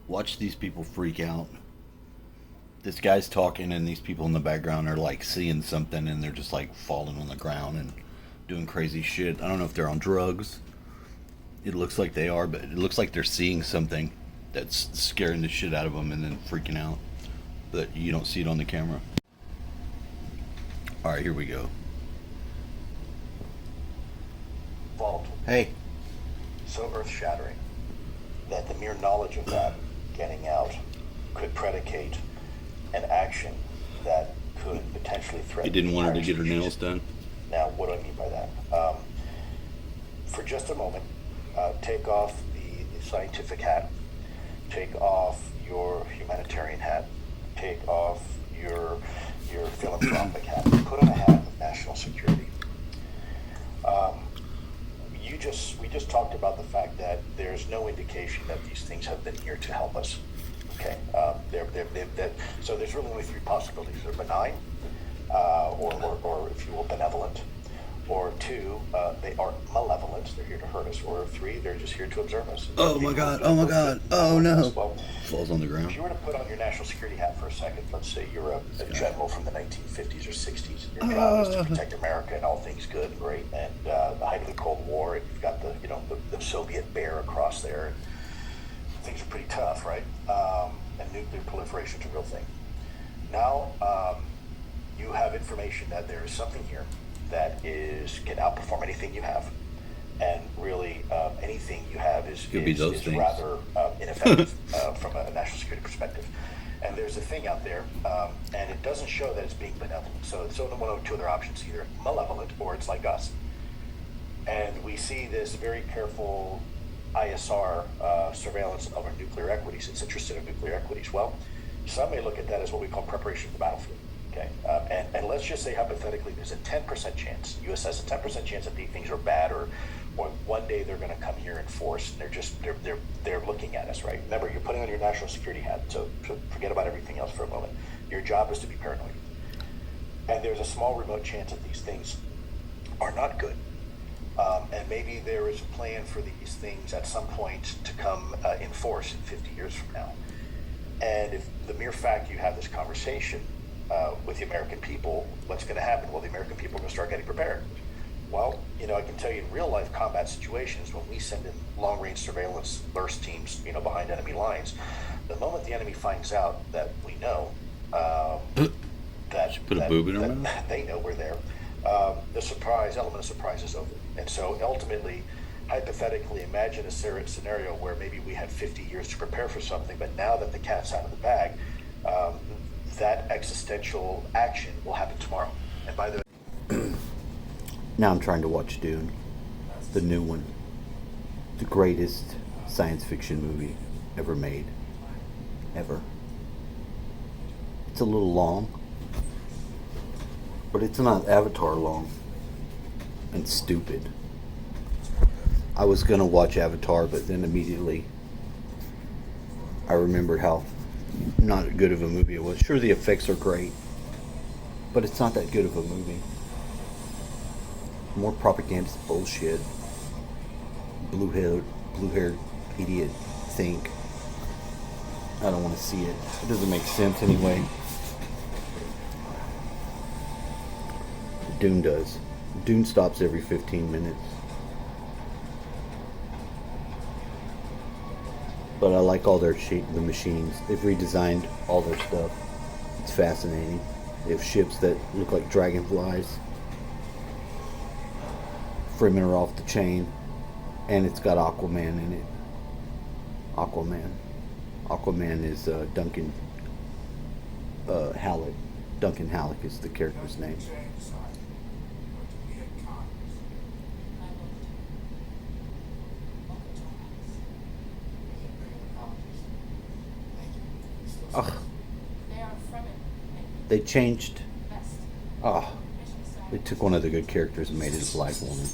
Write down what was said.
Watch these people freak out. This guy's talking, and these people in the background are like seeing something, and they're just like falling on the ground and doing crazy shit. I don't know if they're on drugs. It looks like they are, but it looks like they're seeing something that's scaring the shit out of them and then freaking out. But you don't see it on the camera. All right, here we go. Volatile. Hey. So earth-shattering that the mere knowledge of that getting out could predicate an action that could potentially threaten. You didn't want her to entire get her species. nails done? Now, what do I mean by that? For just a moment, take off the scientific hat, take off your humanitarian hat, take off your philanthropic hat, put on a hat of national security. We just talked about the fact that there's no indication that these things have been here to help us. Okay, so there's really only three possibilities: they're benign, or if you will, benevolent, or two, they are malevolent, they're here to hurt us, or three, they're just here to observe us. Oh my god, oh my god, oh no. Well, falls on the ground. if you were to put on your national security hat for a second, let's say you're a general from the 1950s or 60s, and your job is to protect America and all things good and great, and the height of the Cold War, and you've got the Soviet bear across there, and things are pretty tough, right? And nuclear proliferation is a real thing. Now, you have information that there is something here that can outperform anything you have, and really anything you have is rather ineffective from a national security perspective. And there's a thing out there, and it doesn't show that it's being benevolent. So it's only one of two other options: either malevolent or it's like us. And we see this very careful ISR surveillance of our nuclear equities. It's interested in nuclear equities. Well, some may look at that as what we call preparation for the battlefield. Okay, and let's just say hypothetically, there's a 10% chance. U.S. has a 10% chance that these things are bad, or one day they're going to come here in force. And they're looking at us, right? Remember, you're putting on your national security hat, so forget about everything else for a moment. Your job is to be paranoid, and there's a small remote chance that these things are not good. And maybe there is a plan for these things at some point to come in force in 50 years from now. And if the mere fact you have this conversation with the American people, what's going to happen? Well, the American people are going to start getting prepared. Well, I can tell you in real life combat situations, when we send in long range surveillance burst teams, behind enemy lines, the moment the enemy finds out that we know that, put a boob in her mouth? They know we're there, the element of surprise is over. And so ultimately, hypothetically, imagine a scenario where maybe we had 50 years to prepare for something, but now that the cat's out of the bag, that existential action will happen tomorrow. And by the way, now I'm trying to watch Dune, the new one, the greatest science fiction movie ever made, ever. It's a little long, but it's not Avatar long and stupid. I was gonna watch Avatar, but then immediately I remembered how not good of a movie it was. Sure, the effects are great, but it's not that good of a movie. More propagandist bullshit. Blue-haired idiot think. I don't want to see it. It doesn't make sense anyway. Dune does. Dune stops every 15 minutes. But I like all the machines. They've redesigned all their stuff. It's fascinating. They have ships that look like dragonflies. Framing her off the chain. And it's got Aquaman in it. Aquaman is Duncan Halleck. Duncan Halleck is the character's name. Ugh. They changed. They took one of the good characters and made it a black woman.